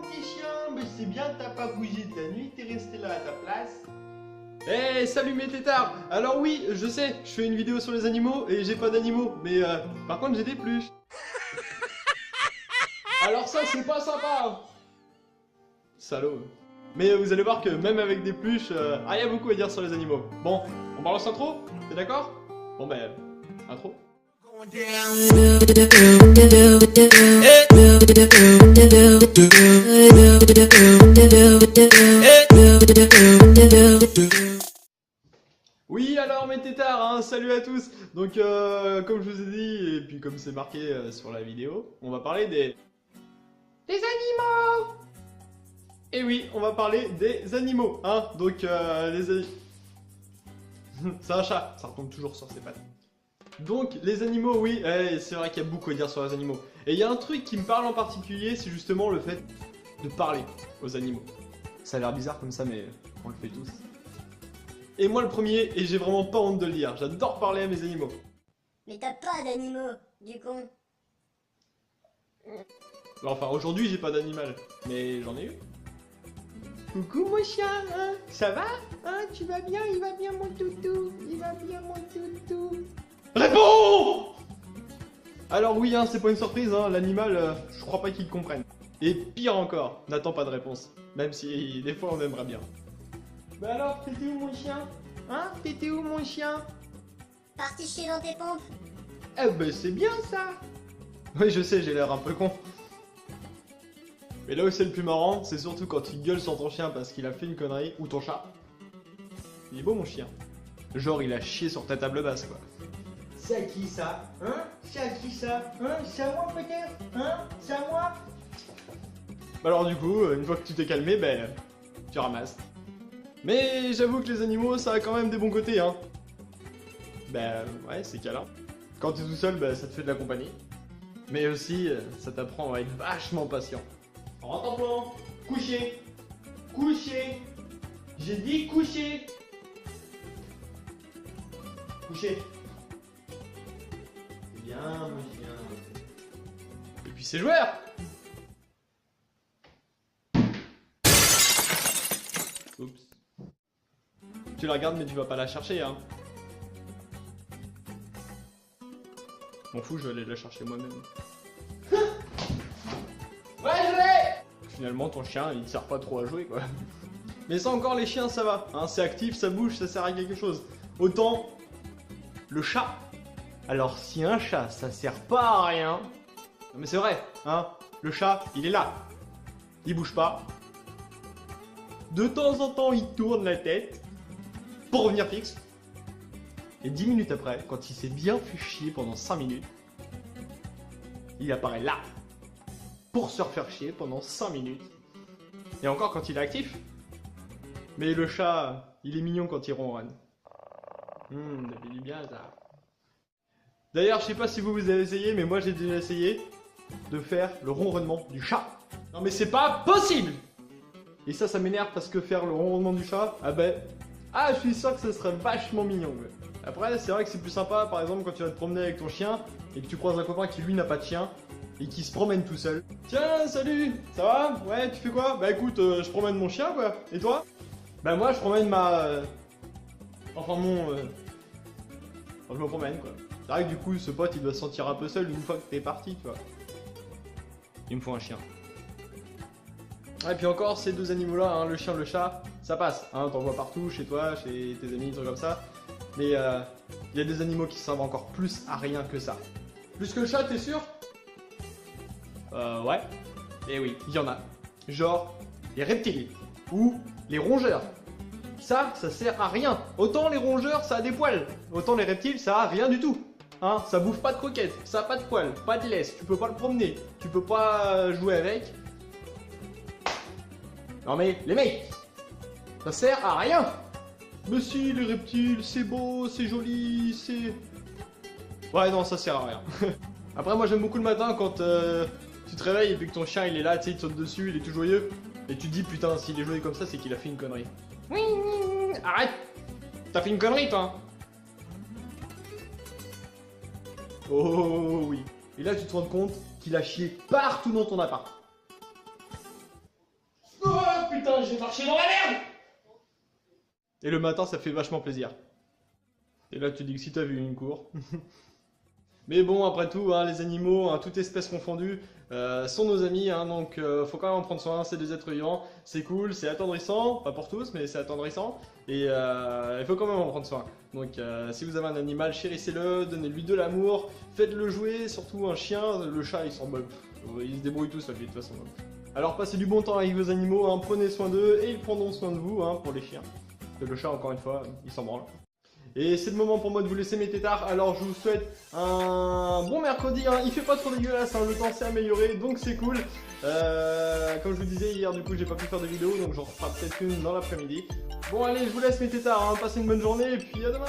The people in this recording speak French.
petit chien, mais c'est bien, t'as pas bougé de la nuit, t'es resté là à ta place. Hey, salut mes têtards. Alors oui, je sais, je fais une vidéo sur les animaux et j'ai pas d'animaux, mais par contre j'ai des peluches. Alors ça c'est pas sympa. Salaud. Mais vous allez voir que même avec des peluches, il y a beaucoup à dire sur les animaux. Bon, on balance l'intro, t'es d'accord? Bon ben, intro. Oui alors mes têtards, hein, salut à tous. Donc comme je vous ai dit, et puis comme c'est marqué sur la vidéo, on va parler des animaux. Et oui, on va parler des animaux, hein. Donc c'est un chat, ça retombe toujours sur ses pattes. Donc les animaux, oui, c'est vrai qu'il y a beaucoup à dire sur les animaux. Et il y a un truc qui me parle en particulier, c'est justement le fait de parler aux animaux. Ça a l'air bizarre comme ça, mais on le fait tous. Et moi le premier, et j'ai vraiment pas honte de le dire, j'adore parler à mes animaux. Mais t'as pas d'animaux, du con. Enfin, aujourd'hui j'ai pas d'animal, mais j'en ai eu. Coucou mon chien, hein, ça va? Hein, tu vas bien? Il va bien mon toutou? Il va bien mon toutou? Réponds! Alors oui, hein, c'est pas une surprise, hein, l'animal, je crois pas qu'il comprenne. Et pire encore, n'attends pas de réponse, même si des fois on aimerait bien. Bah alors, t'étais où mon chien? Hein? T'étais où mon chien? Parti chier dans tes pompes. Eh ben c'est bien ça! Oui, je sais, j'ai l'air un peu con. Mais là où c'est le plus marrant, c'est surtout quand tu gueules sur ton chien parce qu'il a fait une connerie, ou ton chat. Il est beau mon chien. Genre il a chié sur ta table basse quoi. C'est à qui ça? Hein? C'est à qui ça? Hein? C'est à moi peut-être? Hein? C'est à moi? Bah alors du coup, une fois que tu t'es calmé, ben, tu ramasses. Mais j'avoue que les animaux, ça a quand même des bons côtés, hein. Ben, ouais, c'est câlin. Quand t'es tout seul, ben, ça te fait de la compagnie. Mais aussi, ça t'apprend à être vachement patient. Rentre en plan! Coucher! Coucher! J'ai dit coucher! Coucher! C'est bien, mon chien. Et puis c'est joueur. Oups. Tu la regardes mais tu vas pas la chercher, hein. M'en fous, je vais aller la chercher moi-même. Ouais, je l'ai! Finalement, ton chien, il ne sert pas trop à jouer, quoi. Mais ça encore, les chiens, ça va. Hein, c'est actif, ça bouge, ça sert à quelque chose. Autant le chat. Alors, si un chat, ça sert pas à rien... Non mais c'est vrai, hein. Le chat, il est là. Il bouge pas. De temps en temps, il tourne la tête pour revenir fixe. Et 10 minutes après, quand il s'est bien fait chier pendant 5 minutes, il apparaît là pour se refaire chier pendant 5 minutes. Et encore quand il est actif. Mais le chat, il est mignon quand il ronronne. Ça fait du bien ça. D'ailleurs, je sais pas si vous avez essayé, mais moi j'ai déjà essayé de faire le ronronnement du chat. Non mais c'est pas possible! Et ça m'énerve parce que faire le ronronnement du chat, je suis sûr que ce serait vachement mignon. Ouais. Après, c'est vrai que c'est plus sympa, par exemple, quand tu vas te promener avec ton chien et que tu croises un copain qui lui n'a pas de chien et qui se promène tout seul. Tiens, salut, ça va? Ouais, tu fais quoi? Bah écoute, je promène mon chien quoi. Et toi? Bah moi, je promène ma... je me promène quoi. C'est vrai que du coup, ce pote, il doit se sentir un peu seul une fois que t'es parti, tu vois. Il me faut un chien. Et puis encore, ces deux animaux-là, hein, le chien, le chat, ça passe. Hein, t'en vois partout, chez toi, chez tes amis, des trucs comme ça. Mais il y a des animaux qui servent encore plus à rien que ça. Plus que le chat, t'es sûr? Ouais. Et oui, il y en a. Genre, les reptiles. Ou les rongeurs. Ça sert à rien. Autant les rongeurs, ça a des poils. Autant les reptiles, ça a rien du tout. Hein, ça bouffe pas de croquettes, ça a pas de poils, pas de laisse, tu peux pas le promener, tu peux pas jouer avec. Non mais, les mecs, ça sert à rien. Mais si, les reptiles, c'est beau, c'est joli, c'est... Ouais, non, ça sert à rien. Après, moi, j'aime beaucoup le matin quand tu te réveilles et puis que ton chien, il est là, tu sais, il te saute dessus, il est tout joyeux. Et tu te dis, putain, s'il est joyeux comme ça, c'est qu'il a fait une connerie. Oui, arrête. T'as fait une connerie, toi. Oh oui. Et là, tu te rends compte qu'il a chié partout dans ton appart. putain, j'ai marché dans la merde. Et le matin, ça fait vachement plaisir. Et là, tu dis que si t'as vu une cour. Mais bon, après tout, hein, les animaux, hein, toute espèce confondue, sont nos amis, hein, donc faut quand même en prendre soin, c'est des êtres vivants, c'est cool, c'est attendrissant, pas pour tous, mais c'est attendrissant, et il faut quand même en prendre soin. Donc si vous avez un animal, chérissez-le, donnez-lui de l'amour, faites-le jouer, surtout un chien, le chat, il s'en bat, il se débrouille tout seul, de toute façon. Alors passez du bon temps avec vos animaux, hein, prenez soin d'eux, et ils prendront soin de vous, hein, pour les chiens. Parce que le chat, encore une fois, il s'en branle. Et c'est le moment pour moi de vous laisser mes tétards, alors je vous souhaite un bon mercredi, hein. Il fait pas trop dégueulasse, hein. Le temps s'est amélioré, donc c'est cool. Comme je vous disais hier, du coup j'ai pas pu faire de vidéo, donc j'en ferai peut-être une dans l'après-midi. Bon allez, je vous laisse mes tétards, hein. Passez une bonne journée, et puis à demain.